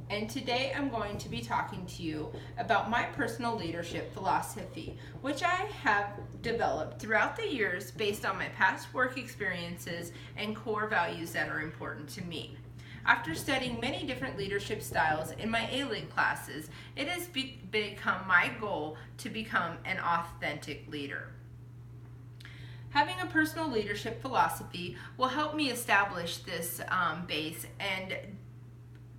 and today I'm going to be talking to you about my personal leadership philosophy, which I have developed throughout the years based on my past work experiences and core values that are important to me. After studying many different leadership styles in my A-League classes, it has become my goal to become an authentic leader. Having a personal leadership philosophy will help me establish this base and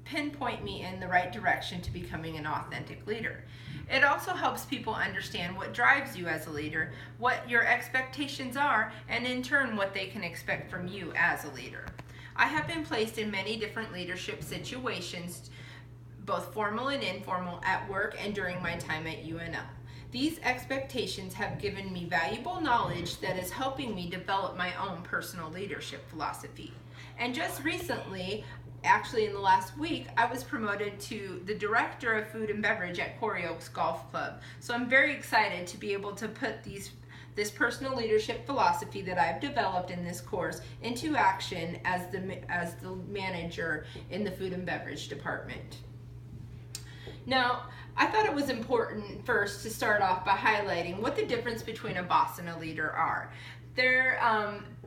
pinpoint me in the right direction to becoming an authentic leader. It also helps people understand what drives you as a leader, what your expectations are, and in turn what they can expect from you as a leader. I have been placed in many different leadership situations, both formal and informal, at work and during my time at UNL. These expectations have given me valuable knowledge that is helping me develop my own personal leadership philosophy. And just recently, actually in the last week, I was promoted to the director of food and beverage at Quarry Oaks Golf Club. So I'm very excited to be able to put this personal leadership philosophy that I've developed in this course into action as the manager in the food and beverage department. Now, I thought it was important first to start off by highlighting what the difference between a boss and a leader are.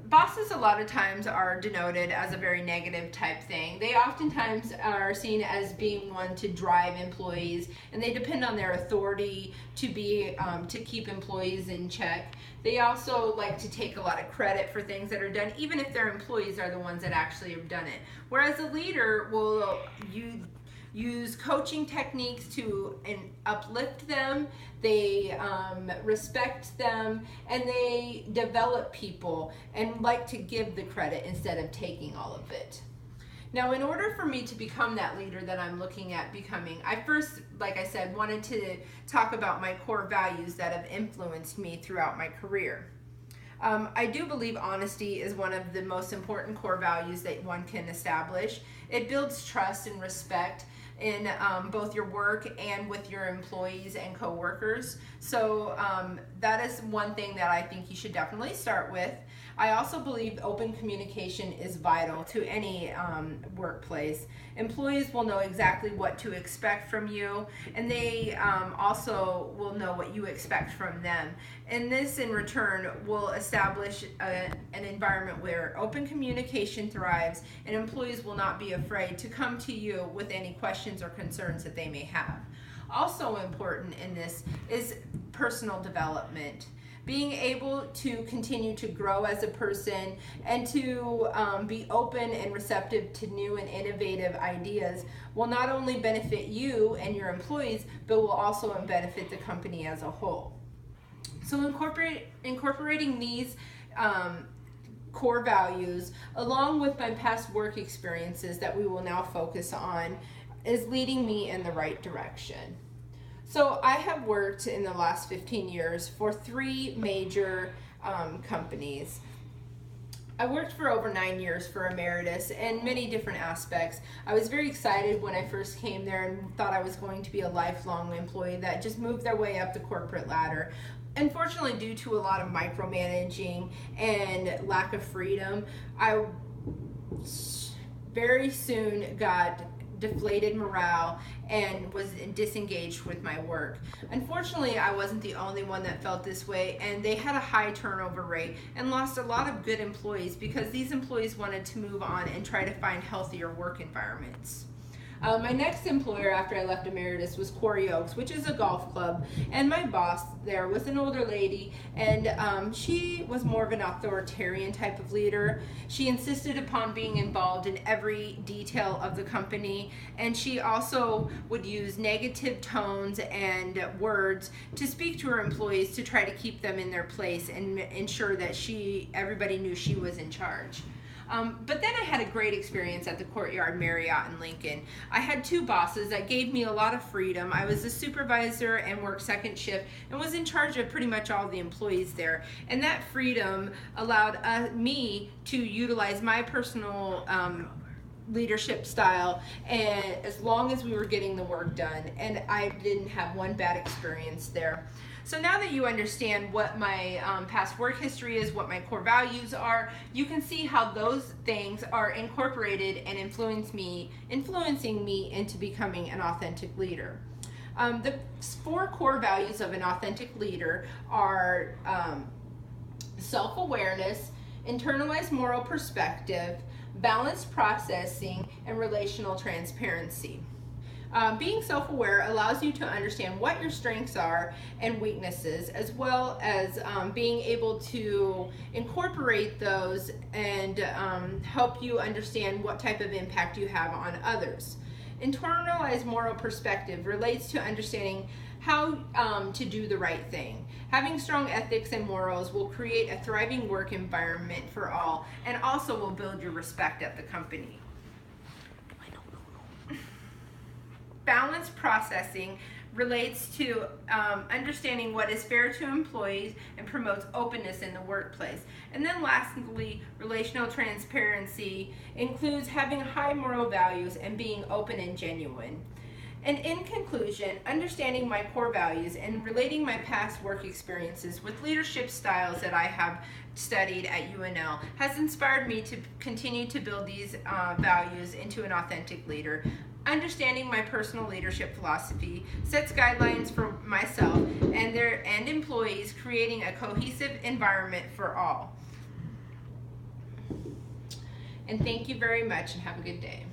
Bosses a lot of times are denoted as a very negative type thing. They oftentimes are seen as being one to drive employees, and they depend on their authority to keep employees in check. They also like to take a lot of credit for things that are done, even if their employees are the ones that actually have done it. Whereas a leader will use coaching techniques to uplift them, they respect them, and they develop people and like to give the credit instead of taking all of it. Now, in order for me to become that leader that I'm looking at becoming, I first, like I said, wanted to talk about my core values that have influenced me throughout my career. I do believe honesty is one of the most important core values that one can establish. It builds trust and respect in both your work and with your employees and coworkers. So that is one thing that I think you should definitely start with. I also believe open communication is vital to any workplace. Employees will know exactly what to expect from you, and they also will know what you expect from them. And this in return will establish an environment where open communication thrives, and employees will not be afraid to come to you with any questions or concerns that they may have. Also important in this is personal development. Being able to continue to grow as a person and to be open and receptive to new and innovative ideas will not only benefit you and your employees, but will also benefit the company as a whole. So incorporating these core values along with my past work experiences that we will now focus on is leading me in the right direction. So I have worked in the last 15 years for 3 major companies. I worked for over 9 years for Emeritus in many different aspects. I was very excited when I first came there and thought I was going to be a lifelong employee that just moved their way up the corporate ladder. Unfortunately, due to a lot of micromanaging and lack of freedom, I very soon got deflated morale and was disengaged with my work. Unfortunately, I wasn't the only one that felt this way, and they had a high turnover rate and lost a lot of good employees because these employees wanted to move on and try to find healthier work environments. My next employer after I left Emeritus was Quarry Oaks, which is a golf club, and my boss there was an older lady, and she was more of an authoritarian type of leader. She insisted upon being involved in every detail of the company, and she also would use negative tones and words to speak to her employees to try to keep them in their place and ensure that everybody knew she was in charge. But then I had a great experience at the Courtyard Marriott in Lincoln. I had 2 bosses that gave me a lot of freedom. I was the supervisor and worked second shift and was in charge of pretty much all the employees there. And that freedom allowed me to utilize my personal leadership style, and as long as we were getting the work done, and I didn't have one bad experience there. So now that you understand what my past work history is, what my core values are, you can see how those things are incorporated and influencing me into becoming an authentic leader. The 4 core values of an authentic leader are self-awareness, internalized moral perspective, balanced processing, and relational transparency. Being self-aware allows you to understand what your strengths are and weaknesses, as well as being able to incorporate those and help you understand what type of impact you have on others. Internalized moral perspective relates to understanding how to do the right thing. Having strong ethics and morals will create a thriving work environment for all, and also will build your respect at the company. Balanced processing relates to understanding what is fair to employees and promotes openness in the workplace. And then lastly, relational transparency includes having high moral values and being open and genuine. And in conclusion, understanding my core values and relating my past work experiences with leadership styles that I have studied at UNL has inspired me to continue to build these values into an authentic leader. Understanding my personal leadership philosophy sets guidelines for myself and employees, creating a cohesive environment for all. And thank you very much, and have a good day.